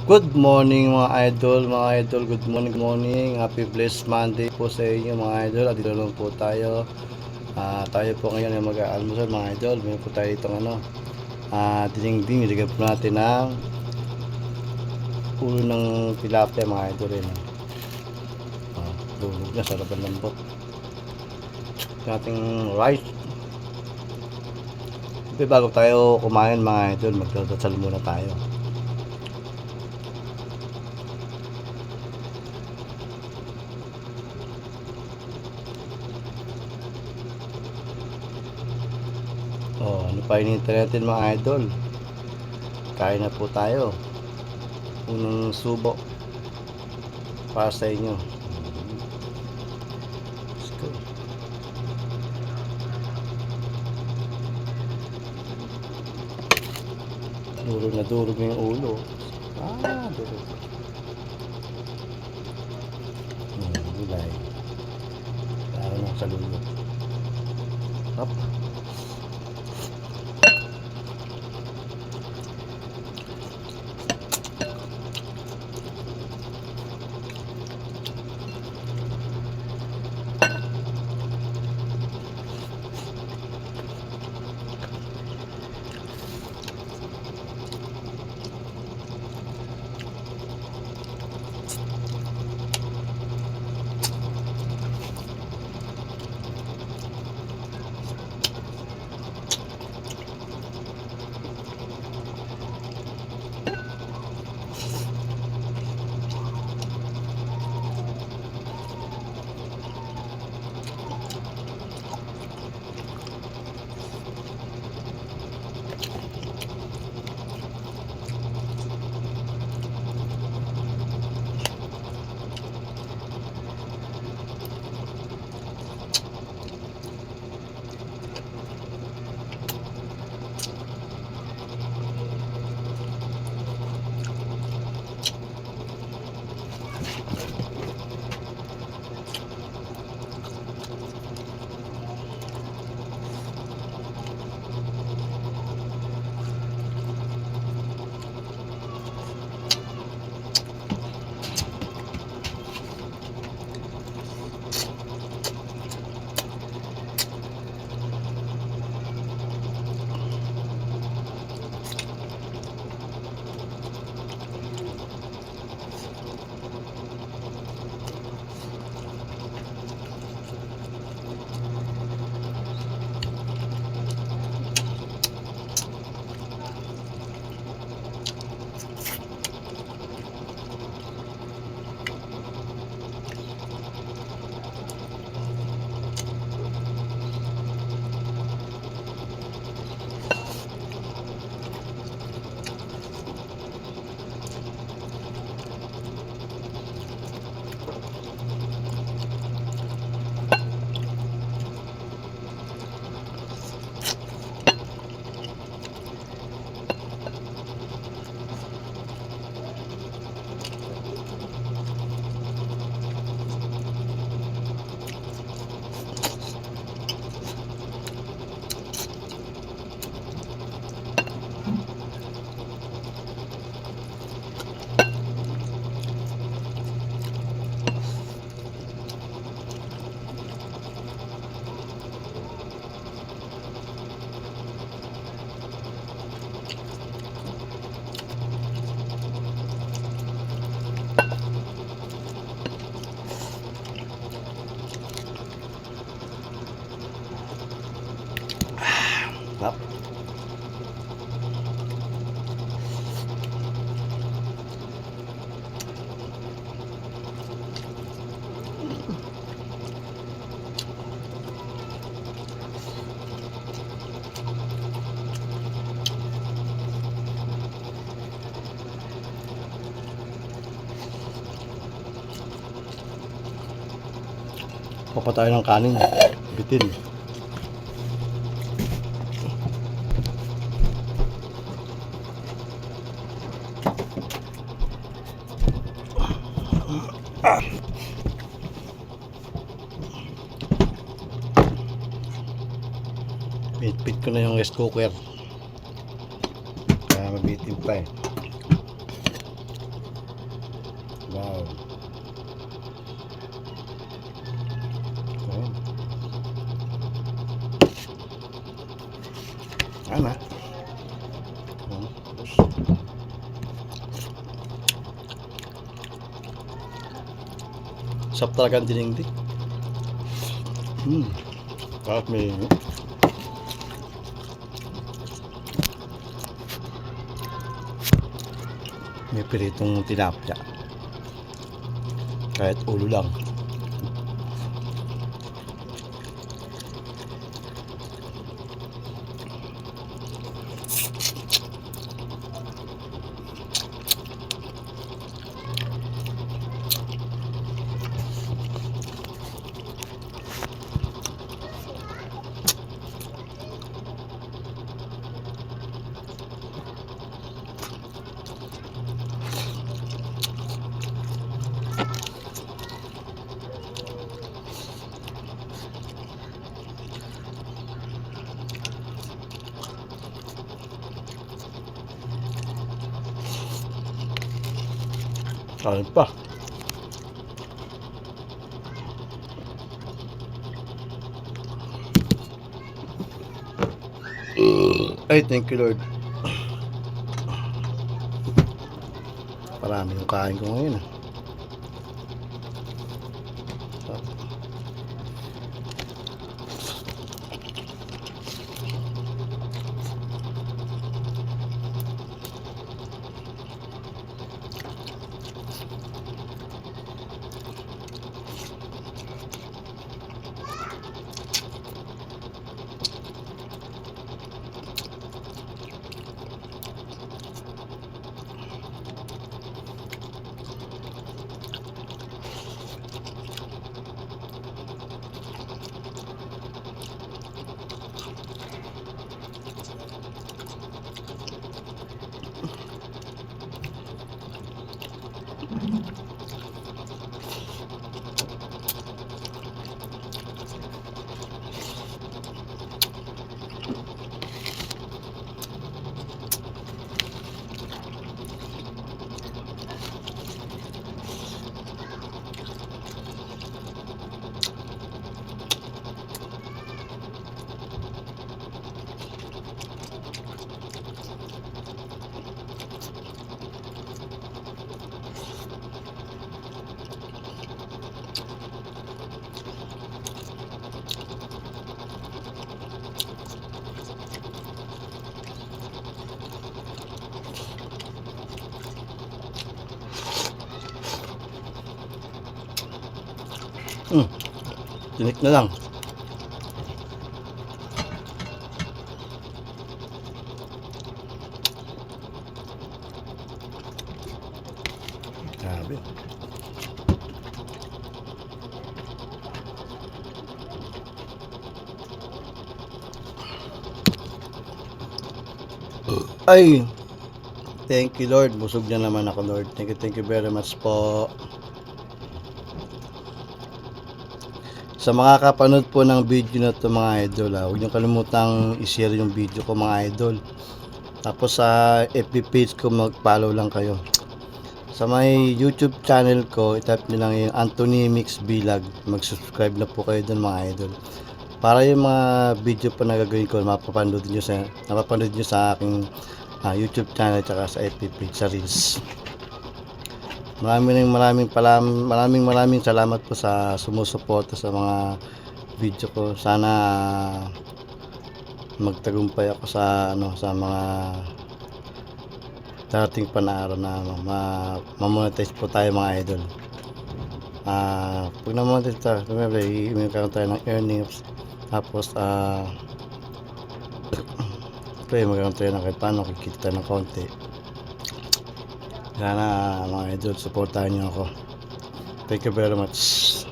Good morning mga idol, good morning, happy blessed Monday po sa inyo mga idol. At dito lang po tayo. Tayo po ngayon ay mag-aalmusal mga idol. Mayroon po tayo itong dinding, ilagay po natin ng ulo ng tilapia mga idol. Lulog na, sarap ang lambot. Ating rice. Bago tayo kumain mga idol, magdadasal muna tayo. Ano pa hinihintay natin mga idol? Kain na po tayo. Unang subo para sa inyo. Let's go. Durog na durog na yung ulo. Durog. Gulay. Taro na sa lulo. Up. Up. Kuha tayo ng kanin. Bitin. Pinipit ko na yung rice cooker. Kaya mabitin pa eh. Wow. Ayan. Ano? Sarap talaga ang dinengdik. Sarap may piritong tilapia. Kahit ulo lang. Kain pa. Ay, thank you Lord. Parami yung kain ko ngayon. Tinik na lang. Grabe. Ay, thank you Lord. Busog na naman ako Lord. Thank you very much po. Sa mga kapanood po ng video na to mga idol, huwag niyo kalimutang i-share yung video ko mga idol. Tapos sa FB page ko mag-follow lang kayo. Sa may YouTube channel ko, itype niyo lang yung Anthony Mix Vlog. Mag-subscribe na po kayo dun mga idol. Para yung mga video pa na gagawin ko, napapanood niyo sa aking YouTube channel at sa FB page sa Reels. Maraming salamat po sa sumusuporta sa mga video ko. Sana magtagumpay ako sa sa mga darating pa na araw na ma-monetize po tayo mga idol. Pag na-monetize tayo, magkaroon tayo ng earnings. Tapos magkaroon tayo ng kahit paano kikita ng konti. Sana mga idol, supportahan niyo ako. Thank you very much.